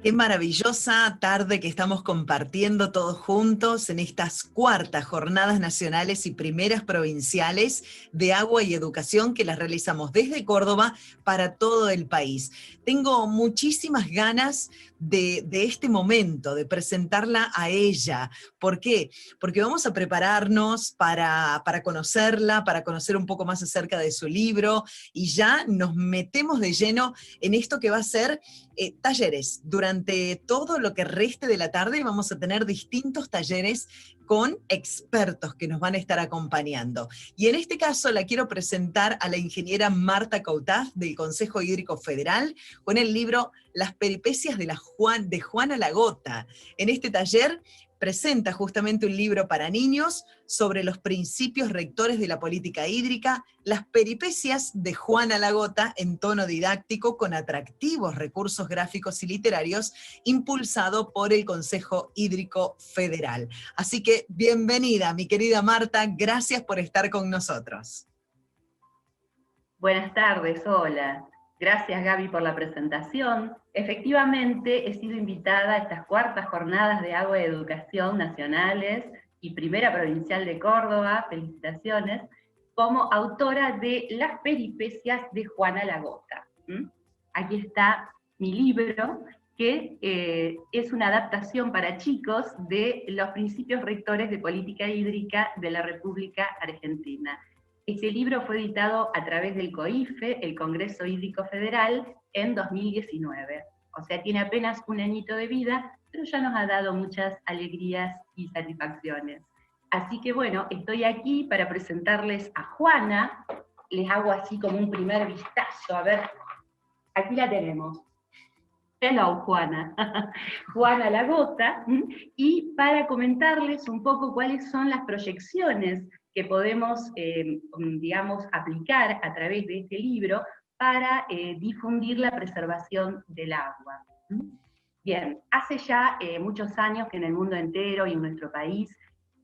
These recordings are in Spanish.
Qué maravillosa tarde que estamos compartiendo todos juntos en estas cuartas jornadas nacionales y primeras provinciales de agua y educación que las realizamos desde Córdoba para todo el país. Tengo muchísimas ganas de este momento, de presentarla a ella. ¿Por qué? Porque vamos a prepararnos para conocerla, para conocer un poco más acerca de su libro, y ya nos metemos de lleno en esto que va a ser talleres. Durante todo lo que reste de la tarde vamos a tener distintos talleres con expertos que nos van a estar acompañando. Y en este caso la quiero presentar a la ingeniera Marta Cautaz del Consejo Hídrico Federal con el libro Las peripecias de Juana la Gota. En este taller presenta justamente un libro para niños sobre los principios rectores de la política hídrica, las peripecias de Juana la Gota en tono didáctico con atractivos recursos gráficos y literarios, impulsado por el Consejo Hídrico Federal. Así que bienvenida, mi querida Marta, gracias por estar con nosotros. Buenas tardes, hola. Gracias, Gaby, por la presentación. Efectivamente, he sido invitada a estas cuartas jornadas de agua y educación nacionales y primera provincial de Córdoba, felicitaciones, como autora de Las peripecias de Juana la Gota. Aquí está mi libro, que es una adaptación para chicos de los principios rectores de política hídrica de la República Argentina. Este libro fue editado a través del COIFE, el Congreso Hídrico Federal, en 2019. O sea, tiene apenas un añito de vida, pero ya nos ha dado muchas alegrías y satisfacciones. Así que bueno, estoy aquí para presentarles a Juana. Les hago así como un primer vistazo, a ver, aquí la tenemos. Hello, Juana. Juana la Gota. Y para comentarles un poco cuáles son las proyecciones que podemos, digamos, aplicar a través de este libro para difundir la preservación del agua. Bien, hace ya muchos años que en el mundo entero y en nuestro país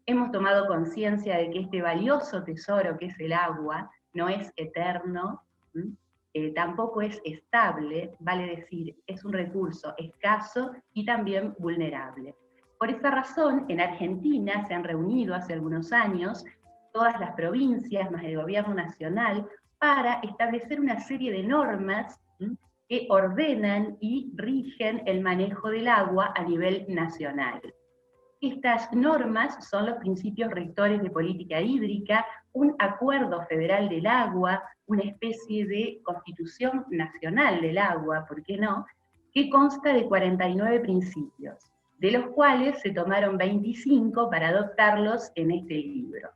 hemos tomado conciencia de que este valioso tesoro que es el agua no es eterno, tampoco es estable, vale decir, es un recurso escaso y también vulnerable. Por esa razón, en Argentina se han reunido hace algunos años todas las provincias más el gobierno nacional para establecer una serie de normas que ordenan y rigen el manejo del agua a nivel nacional. Estas normas son los principios rectores de política hídrica, un acuerdo federal del agua, una especie de constitución nacional del agua, ¿por qué no?, que consta de 49 principios, de los cuales se tomaron 25 para adoptarlos en este libro.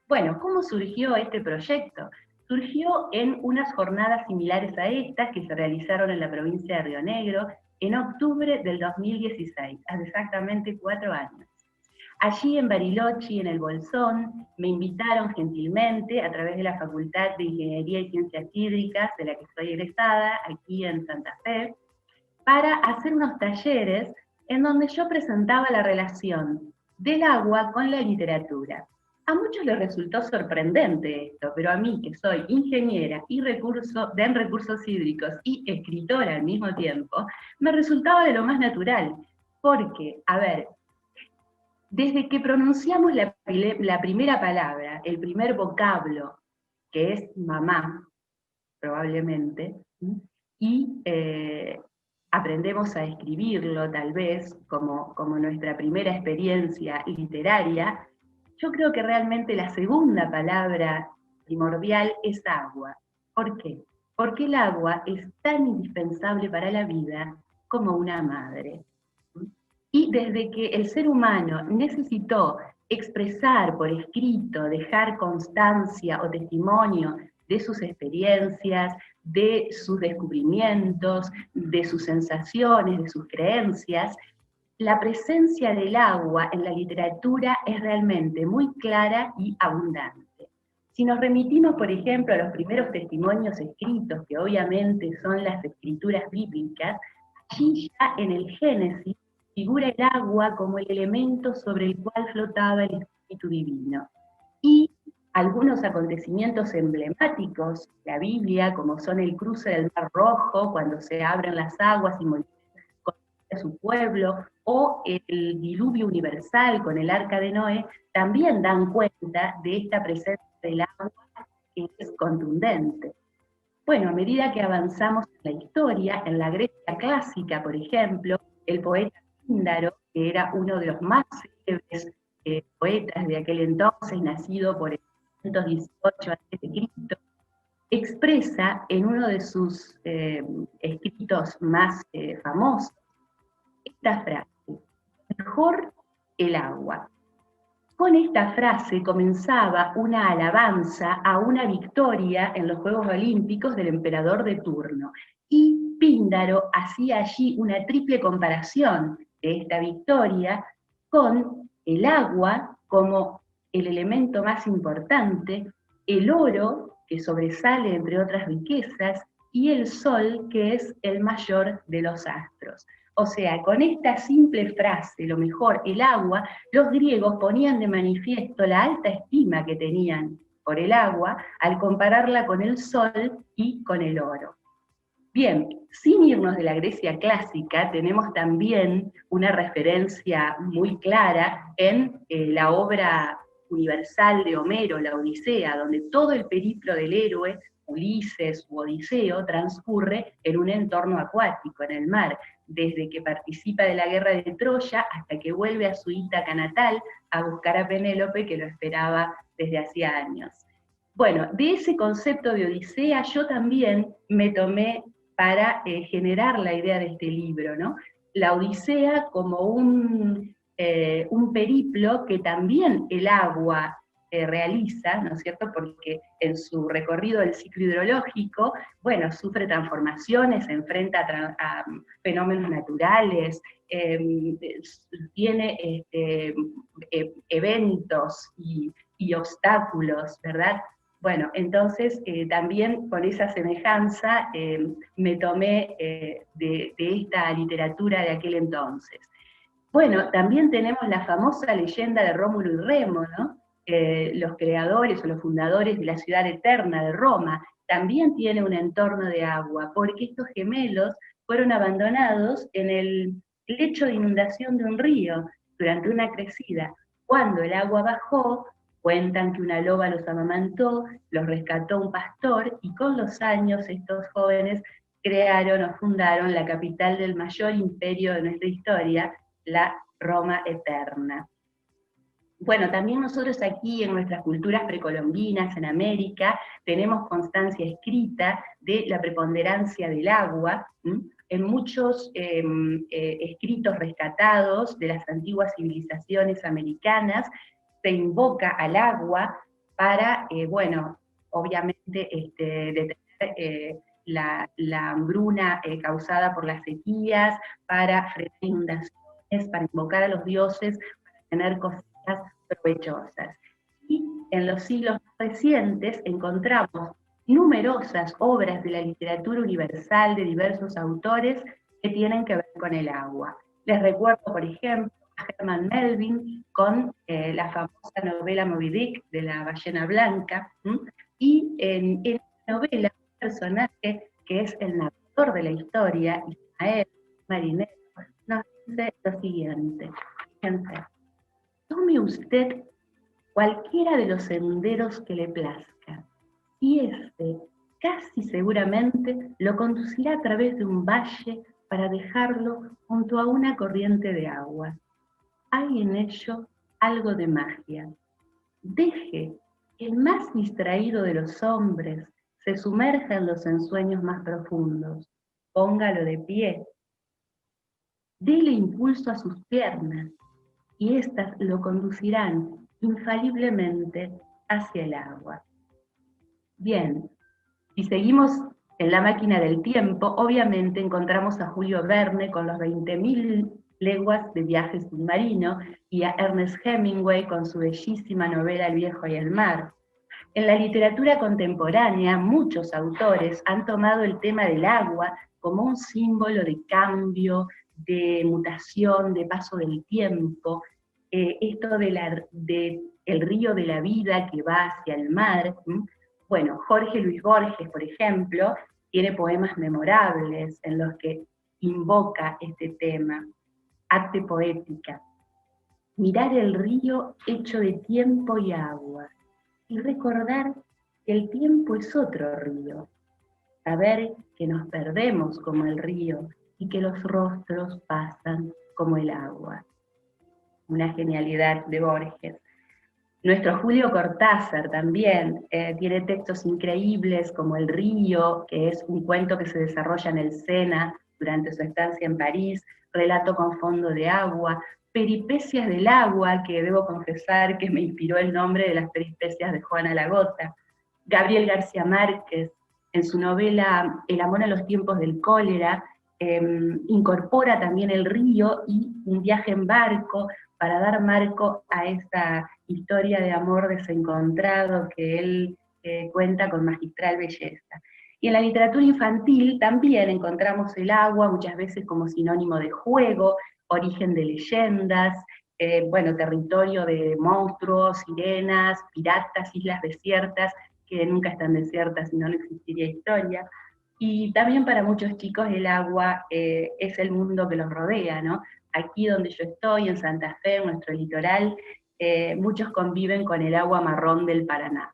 Bueno, ¿cómo surgió este proyecto? Surgió en unas jornadas similares a estas que se realizaron en la provincia de Río Negro en octubre del 2016, hace exactamente 4 años. Allí en Bariloche, en el Bolsón, me invitaron gentilmente a través de la Facultad de Ingeniería y Ciencias Hídricas, de la que estoy egresada, aquí en Santa Fe, para hacer unos talleres en donde yo presentaba la relación del agua con la literatura. A muchos les resultó sorprendente esto, pero a mí, que soy ingeniera y en recursos hídricos y escritora al mismo tiempo, me resultaba de lo más natural, porque, a ver, desde que pronunciamos la primera palabra, el primer vocablo, que es mamá, probablemente, y aprendemos a escribirlo tal vez como nuestra primera experiencia literaria, yo creo que realmente la segunda palabra primordial es agua. ¿Por qué? Porque el agua es tan indispensable para la vida como una madre. Y desde que el ser humano necesitó expresar por escrito, dejar constancia o testimonio de sus experiencias, de sus descubrimientos, de sus sensaciones, de sus creencias, la presencia del agua en la literatura es realmente muy clara y abundante. Si nos remitimos, por ejemplo, a los primeros testimonios escritos, que obviamente son las escrituras bíblicas, allí ya en el Génesis figura el agua como el elemento sobre el cual flotaba el Espíritu Divino. Y algunos acontecimientos emblemáticos de la Biblia, como son el cruce del Mar Rojo, cuando se abren las aguas y Moisés a su pueblo, o el diluvio universal con el arca de Noé, también dan cuenta de esta presencia del agua que es contundente. Bueno, a medida que avanzamos en la historia, en la Grecia clásica, por ejemplo, el poeta Píndaro, que era uno de los más célebres poetas de aquel entonces, nacido por el 518 a.C., expresa en uno de sus escritos más famosos esta frase: mejor el agua. Con esta frase comenzaba una alabanza a una victoria en los Juegos Olímpicos del emperador de turno. Y Píndaro hacía allí una triple comparación de esta victoria con el agua como el elemento más importante, el oro, que sobresale entre otras riquezas, y el sol, que es el mayor de los astros. O sea, con esta simple frase, lo mejor, el agua, los griegos ponían de manifiesto la alta estima que tenían por el agua al compararla con el sol y con el oro. Bien, sin irnos de la Grecia clásica, tenemos también una referencia muy clara en la obra universal de Homero, la Odisea, donde todo el periplo del héroe, Ulises u Odiseo, transcurre en un entorno acuático, en el mar, desde que participa de la guerra de Troya hasta que vuelve a su Ítaca natal a buscar a Penélope, que lo esperaba desde hacía años. Bueno, de ese concepto de Odisea yo también me tomé para generar la idea de este libro, ¿no? La Odisea como un periplo que también el agua realiza, ¿no es cierto? Porque en su recorrido del ciclo hidrológico, bueno, sufre transformaciones, se enfrenta a fenómenos naturales, tiene eventos y obstáculos, ¿verdad? Bueno, entonces también por esa semejanza me tomé de esta literatura de aquel entonces. Bueno, también tenemos la famosa leyenda de Rómulo y Remo, ¿no? Los creadores o los fundadores de la ciudad eterna de Roma, también tiene un entorno de agua, porque estos gemelos fueron abandonados en el lecho de inundación de un río durante una crecida. Cuando el agua bajó, cuentan que una loba los amamantó, los rescató un pastor, y con los años estos jóvenes crearon o fundaron la capital del mayor imperio de nuestra historia, la Roma eterna. Bueno, también nosotros aquí en nuestras culturas precolombinas, en América, tenemos constancia escrita de la preponderancia del agua, en muchos escritos rescatados de las antiguas civilizaciones americanas, se invoca al agua para, bueno, obviamente detener la hambruna causada por las sequías, para frenar inundaciones, para invocar a los dioses, para tener cosechas provechosas. Y en los siglos más recientes encontramos numerosas obras de la literatura universal de diversos autores que tienen que ver con el agua. Les recuerdo, por ejemplo, a Herman Melville con la famosa novela Moby Dick, de la ballena blanca, y en la novela un personaje que es el narrador de la historia, Ismael Marinero, nos dice lo siguiente: fíjense, tome usted cualquiera de los senderos que le plazca, y este casi seguramente lo conducirá a través de un valle para dejarlo junto a una corriente de agua. Hay en ello algo de magia. Deje que el más distraído de los hombres se sumerja en los ensueños más profundos. Póngalo de pie. Dele impulso a sus piernas, y éstas lo conducirán infaliblemente hacia el agua. Bien, si seguimos en la máquina del tiempo, obviamente encontramos a Julio Verne con los 20.000 leguas de viaje submarino, y a Ernest Hemingway con su bellísima novela El viejo y el mar. En la literatura contemporánea, muchos autores han tomado el tema del agua como un símbolo de cambio, de mutación, de paso del tiempo, esto de el río de la vida que va hacia el mar. Bueno, Jorge Luis Borges, por ejemplo, tiene poemas memorables en los que invoca este tema, arte poética. Mirar el río hecho de tiempo y agua, y recordar que el tiempo es otro río. Saber que nos perdemos como el río y que los rostros pasan como el agua. Una genialidad de Borges. Nuestro Julio Cortázar también tiene textos increíbles como El río, que es un cuento que se desarrolla en el Sena durante su estancia en París, Relato con fondo de agua, Peripecias del agua, que debo confesar que me inspiró el nombre de las peripecias de Juana la Gota. Gabriel García Márquez, en su novela El amor a los tiempos del cólera, incorpora también el río y un viaje en barco para dar marco a esta historia de amor desencontrado que él cuenta con magistral belleza. Y en la literatura infantil también encontramos el agua muchas veces como sinónimo de juego, origen de leyendas, bueno, territorio de monstruos, sirenas, piratas, islas desiertas, que nunca están desiertas, si no, no existiría historia. Y también para muchos chicos el agua es el mundo que los rodea, ¿no? Aquí donde yo estoy, en Santa Fe, en nuestro litoral, muchos conviven con el agua marrón del Paraná.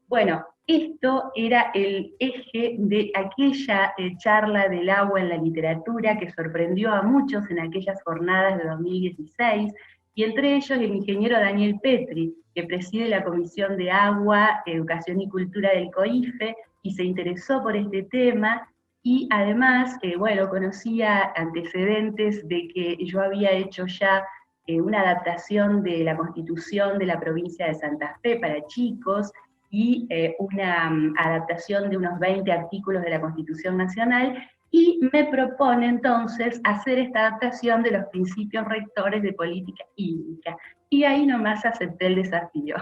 Bueno, esto era el eje de aquella charla del agua en la literatura que sorprendió a muchos en aquellas jornadas de 2016, y entre ellos el ingeniero Daniel Petri, que preside la Comisión de Agua, Educación y Cultura del COIFE, y se interesó por este tema, y además, bueno, conocía antecedentes de que yo había hecho ya una adaptación de la Constitución de la provincia de Santa Fe para chicos, y una adaptación de unos 20 artículos de la Constitución Nacional, y me propone entonces hacer esta adaptación de los principios rectores de política hídrica. Y ahí nomás acepté el desafío.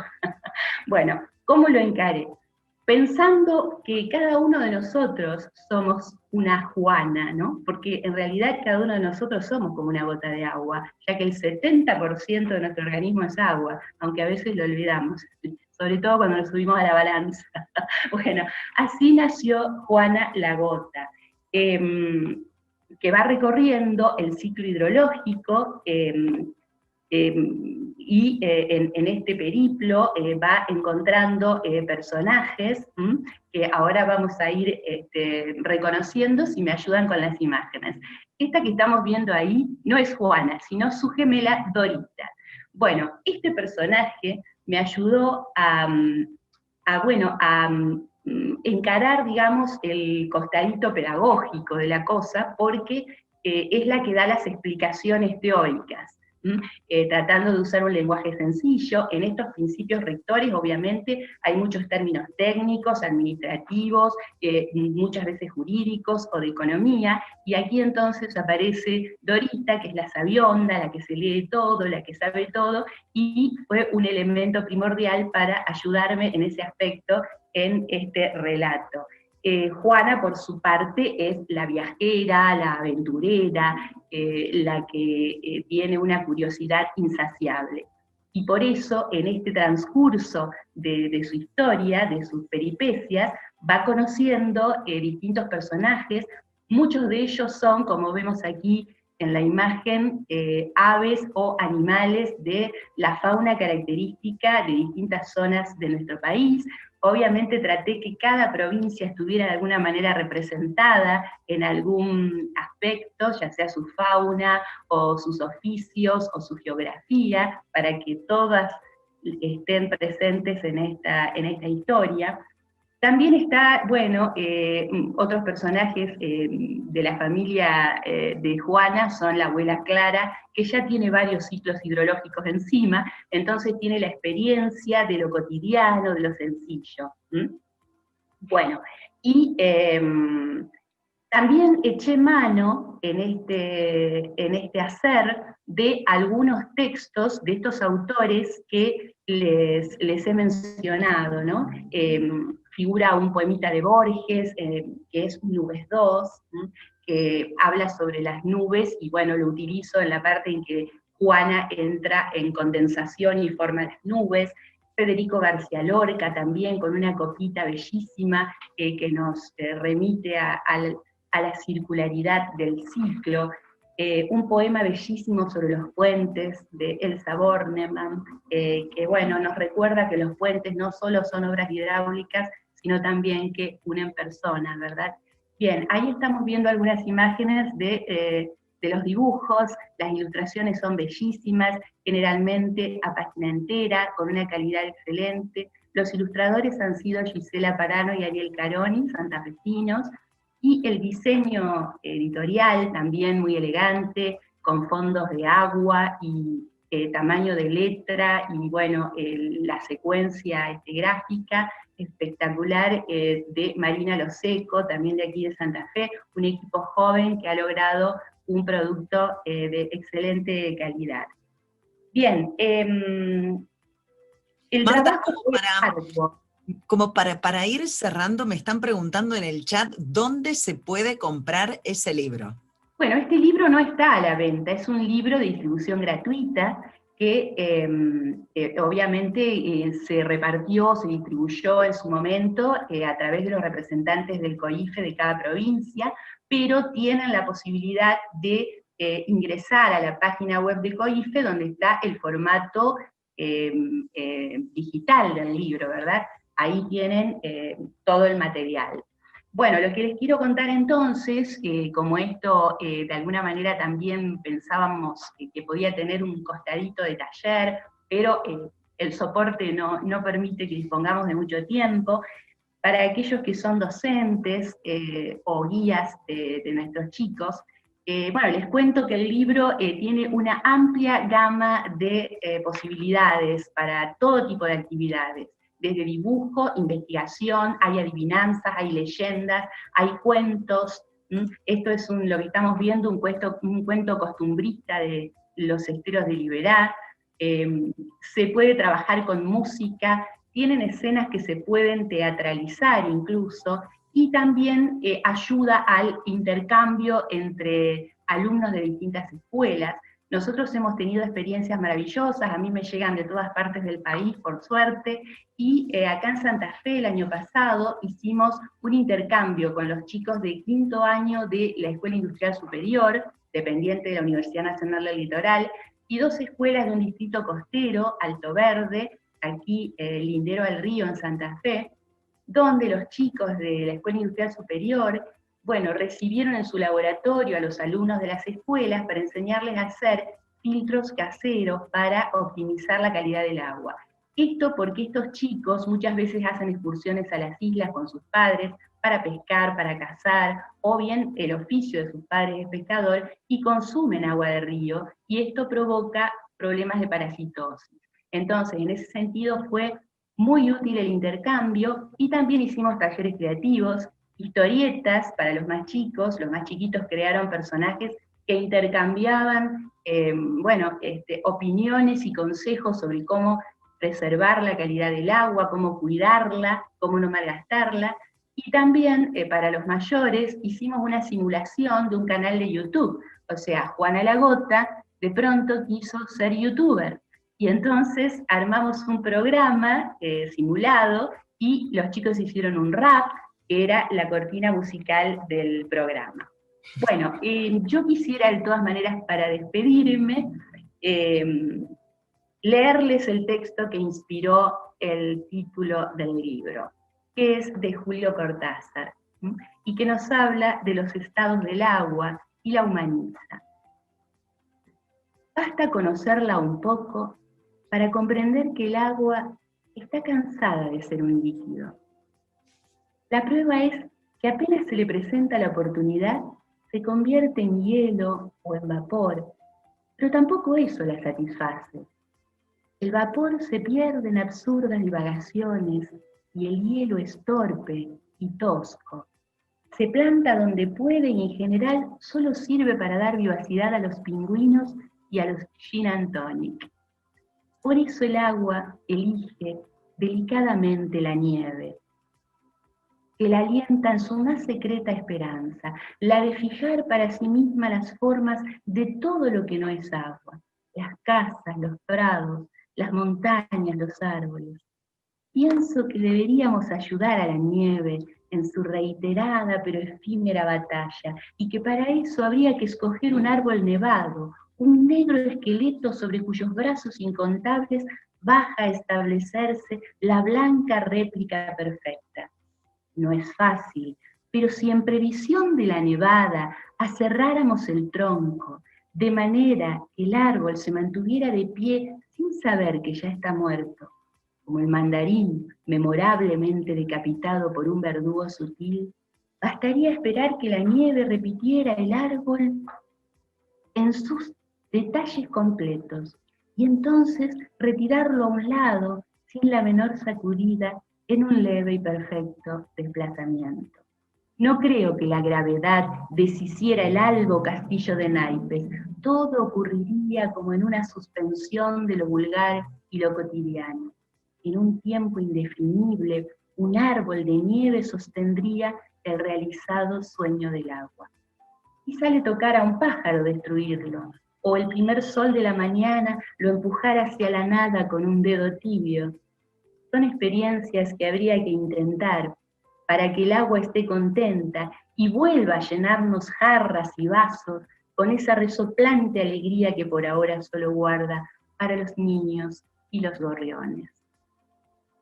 Bueno, ¿cómo lo encaré? Pensando que cada uno de nosotros somos una Juana, ¿no? Porque en realidad cada uno de nosotros somos como una gota de agua, ya que el 70% de nuestro organismo es agua, aunque a veces lo olvidamos, sobre todo cuando nos subimos a la balanza. Bueno, así nació Juana la Gota, que va recorriendo el ciclo hidrológico, y en este periplo va encontrando personajes que ahora vamos a ir reconociendo si me ayudan con las imágenes. Esta que estamos viendo ahí no es Juana, sino su gemela Dorita. Bueno, este personaje me ayudó a encarar, digamos, el costadito pedagógico de la cosa, porque es la que da las explicaciones teóricas. Tratando de usar un lenguaje sencillo. En estos principios rectores, obviamente, hay muchos términos técnicos, administrativos, muchas veces jurídicos o de economía, y aquí entonces aparece Dorita, que es la sabionda, la que se lee todo, la que sabe todo, y fue un elemento primordial para ayudarme en ese aspecto en este relato. Juana, por su parte, es la viajera, la aventurera, la que tiene una curiosidad insaciable. Y por eso, en este transcurso de su historia, de sus peripecias, va conociendo distintos personajes. Muchos de ellos son, como vemos aquí en la imagen, aves o animales de la fauna característica de distintas zonas de nuestro país. Obviamente traté que cada provincia estuviera de alguna manera representada en algún aspecto, ya sea su fauna, o sus oficios, o su geografía, para que todas estén presentes en esta historia. También está, bueno, otros personajes de la familia de Juana son la abuela Clara, que ya tiene varios ciclos hidrológicos encima, entonces tiene la experiencia de lo cotidiano, de lo sencillo. Bueno, y también eché mano en este hacer de algunos textos de estos autores que les he mencionado, ¿no? Figura un poemita de Borges, que es Nubes 2, que habla sobre las nubes, y bueno, lo utilizo en la parte en que Juana entra en condensación y forma las nubes. Federico García Lorca también, con una copita bellísima que nos remite a la circularidad del ciclo. Un poema bellísimo sobre los puentes de Elsa Bornemann, que bueno, nos recuerda que los puentes no solo son obras hidráulicas, sino también que unen personas, ¿verdad? Bien, ahí estamos viendo algunas imágenes de los dibujos. Las ilustraciones son bellísimas, generalmente a página entera, con una calidad excelente. Los ilustradores han sido Gisela Parano y Ariel Caroni, santafesinos, y el diseño editorial también muy elegante, con fondos de agua y tamaño de letra, y bueno, la secuencia gráfica espectacular de Marina Loseco, también de aquí de Santa Fe, un equipo joven que ha logrado un producto de excelente calidad. Bien, el Marta, trabajo es arduo. como para ir cerrando, me están preguntando en el chat dónde se puede comprar ese libro. Bueno, este libro no está a la venta, es un libro de distribución gratuita que obviamente se repartió, se distribuyó en su momento a través de los representantes del COIFE de cada provincia, pero tienen la posibilidad de ingresar a la página web de COIFE, donde está el formato digital del libro, ¿verdad? Ahí tienen todo el material. Bueno, lo que les quiero contar entonces, como esto de alguna manera también pensábamos que podía tener un costadito de taller, pero el soporte no permite que dispongamos de mucho tiempo, para aquellos que son docentes o guías de nuestros chicos, bueno, les cuento que el libro tiene una amplia gama de posibilidades para todo tipo de actividades, desde dibujo, investigación, hay adivinanzas, hay leyendas, hay cuentos. Esto es lo que estamos viendo, un cuento costumbrista de los esteros de Liberá. Se puede trabajar con música, tienen escenas que se pueden teatralizar incluso, y también ayuda al intercambio entre alumnos de distintas escuelas. Nosotros hemos tenido experiencias maravillosas, a mí me llegan de todas partes del país, por suerte, y acá en Santa Fe el año pasado hicimos un intercambio con los chicos de quinto año de la Escuela Industrial Superior, dependiente de la Universidad Nacional del Litoral, y dos escuelas de un distrito costero, Alto Verde, aquí Lindero al Río en Santa Fe, donde los chicos de la Escuela Industrial Superior, bueno, recibieron en su laboratorio a los alumnos de las escuelas para enseñarles a hacer filtros caseros para optimizar la calidad del agua. Esto porque estos chicos muchas veces hacen excursiones a las islas con sus padres para pescar, para cazar, o bien el oficio de sus padres es pescador, y consumen agua de río, y esto provoca problemas de parasitosis. Entonces, en ese sentido fue muy útil el intercambio, y también hicimos talleres creativos, historietas para los más chicos. Los más chiquitos crearon personajes que intercambiaban opiniones y consejos sobre cómo preservar la calidad del agua, cómo cuidarla, cómo no malgastarla. Y también para los mayores hicimos una simulación de un canal de YouTube. O sea, Juana Lagota de pronto quiso ser youtuber, y entonces armamos un programa simulado, y los chicos hicieron un rap, que era la cortina musical del programa. Bueno, yo quisiera de todas maneras, para despedirme, leerles el texto que inspiró el título del libro, que es de Julio Cortázar, y que nos habla de los estados del agua y la humaniza. Basta conocerla un poco para comprender que el agua está cansada de ser un líquido. La prueba es que apenas se le presenta la oportunidad, se convierte en hielo o en vapor, pero tampoco eso la satisface. El vapor se pierde en absurdas divagaciones, y el hielo es torpe y tosco. Se planta donde puede, y en general solo sirve para dar vivacidad a los pingüinos y a los gin and tonic. Por eso el agua elige delicadamente la nieve, que la alienta en su más secreta esperanza, la de fijar para sí misma las formas de todo lo que no es agua, las casas, los prados, las montañas, los árboles. Pienso que deberíamos ayudar a la nieve en su reiterada pero efímera batalla, y que para eso habría que escoger un árbol nevado, un negro esqueleto sobre cuyos brazos incontables baja a establecerse la blanca réplica perfecta. No es fácil, pero si en previsión de la nevada aserráramos el tronco, de manera que el árbol se mantuviera de pie sin saber que ya está muerto, como el mandarín memorablemente decapitado por un verdugo sutil, bastaría esperar que la nieve repitiera el árbol en sus detalles completos, y entonces retirarlo a un lado sin la menor sacudida en un leve y perfecto desplazamiento. No creo que la gravedad deshiciera el albo castillo de naipes. Todo ocurriría como en una suspensión de lo vulgar y lo cotidiano. En un tiempo indefinible, un árbol de nieve sostendría el realizado sueño del agua. Quizá le tocara a un pájaro destruirlo, o el primer sol de la mañana lo empujara hacia la nada con un dedo tibio. Son experiencias que habría que intentar para que el agua esté contenta y vuelva a llenarnos jarras y vasos con esa resoplante alegría que por ahora solo guarda para los niños y los gorriones.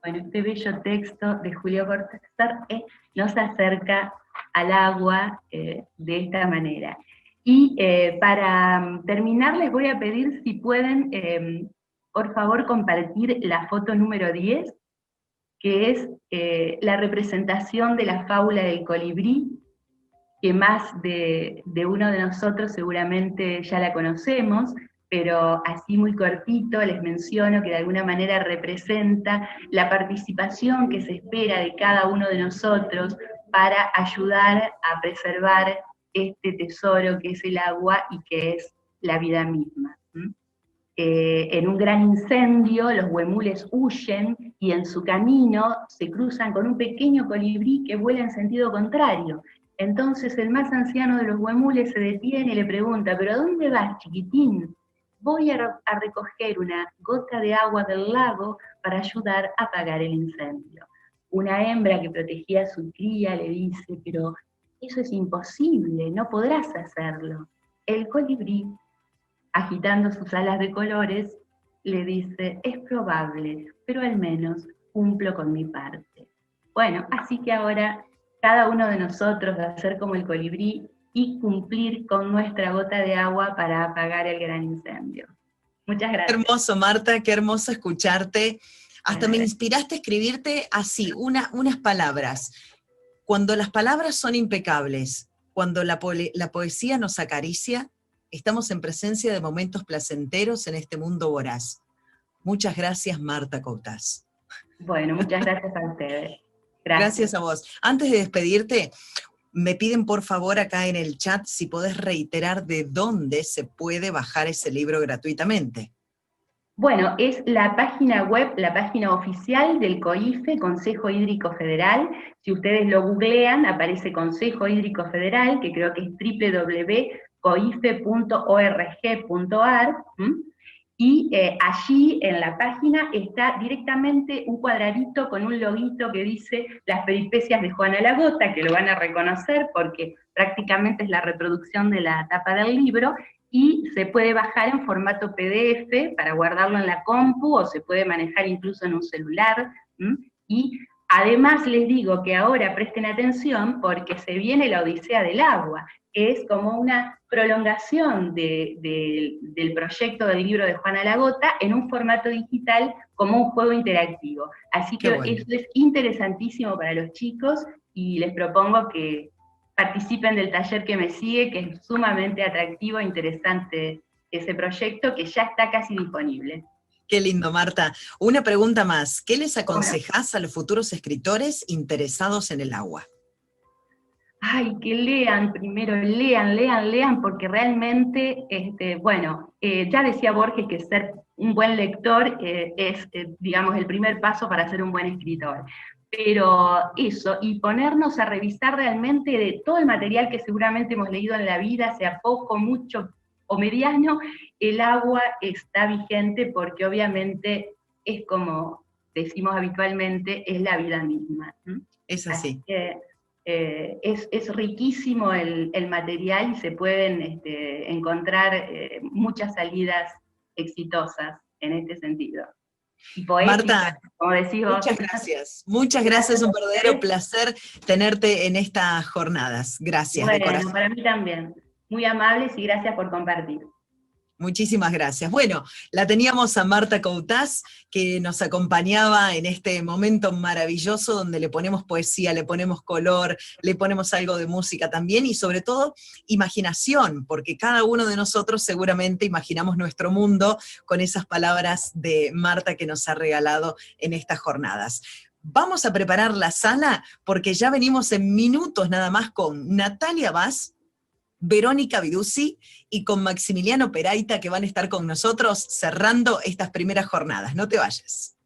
Bueno, este bello texto de Julio Cortázar nos acerca al agua de esta manera. Y para terminar les voy a pedir si pueden, por favor, compartir la foto número 10, que es la representación de la fábula del colibrí, que más de uno de nosotros seguramente ya la conocemos, pero así muy cortito les menciono que de alguna manera representa la participación que se espera de cada uno de nosotros para ayudar a preservar este tesoro que es el agua y que es la vida misma. En un gran incendio los huemules huyen y en su camino se cruzan con un pequeño colibrí que vuela en sentido contrario. Entonces el más anciano de los huemules se detiene y le pregunta: ¿pero a dónde vas, chiquitín? Voy a recoger una gota de agua del lago para ayudar a apagar el incendio. Una hembra que protegía a su cría le dice: pero eso es imposible, no podrás hacerlo. El colibrí, agitando sus alas de colores, le dice: es probable, pero al menos cumplo con mi parte. Bueno, así que ahora cada uno de nosotros va a ser como el colibrí y cumplir con nuestra gota de agua para apagar el gran incendio. Muchas Qué gracias. hermoso, Marta, qué hermoso escucharte. Hasta me inspiraste a escribirte así, unas palabras. Cuando las palabras son impecables, cuando la poesía nos acaricia, estamos en presencia de momentos placenteros en este mundo voraz. Muchas gracias, Marta Coutaz. Bueno, muchas gracias a ustedes. Gracias a vos. Antes de despedirte, me piden por favor acá en el chat si podés reiterar de dónde se puede bajar ese libro gratuitamente. Bueno, es la página web, la página oficial del COIFE, Consejo Hídrico Federal. Si ustedes lo googlean, aparece Consejo Hídrico Federal, que creo que es www.coife.org.ar, y allí en la página está directamente un cuadradito con un loguito que dice Las peripecias de Juana la Gota, que lo van a reconocer porque prácticamente es la reproducción de la tapa del libro, y se puede bajar en formato PDF para guardarlo en la compu, o se puede manejar incluso en un celular, y además les digo que ahora presten atención porque se viene la Odisea del Agua, que es como una prolongación del proyecto del libro de Juana la Gota en un formato digital como un juego interactivo. Así que bueno. eso es interesantísimo para los chicos y les propongo que participen del taller que me sigue, que es sumamente atractivo e interesante ese proyecto que ya está casi disponible. Qué lindo, Marta. Una pregunta más. ¿Qué les Bueno. aconsejás a los futuros escritores interesados en el agua? Ay, que lean primero, lean, porque realmente, bueno, ya decía Borges que ser un buen lector es, digamos, el primer paso para ser un buen escritor. Pero eso, y ponernos a revisar realmente de todo el material que seguramente hemos leído en la vida, sea poco, mucho o mediano, el agua está vigente porque obviamente es como decimos habitualmente, es la vida misma. Es así. Así que, es riquísimo el material y se pueden encontrar muchas salidas exitosas en este sentido. Y poéticas, Marta, como decís vos. muchas gracias. Muchas gracias, un verdadero placer tenerte en estas jornadas. Gracias, de Bueno, corazón. para mí también. Muy amables y gracias por compartir. Muchísimas gracias. Bueno, la teníamos a Marta Coutaz, que nos acompañaba en este momento maravilloso donde le ponemos poesía, le ponemos color, le ponemos algo de música también y sobre todo imaginación, porque cada uno de nosotros seguramente imaginamos nuestro mundo con esas palabras de Marta que nos ha regalado en estas jornadas. Vamos a preparar la sala porque ya venimos en minutos nada más con Natalia Vaz, Verónica Viduzzi y con Maximiliano Peraita, que van a estar con nosotros cerrando estas primeras jornadas. No te vayas.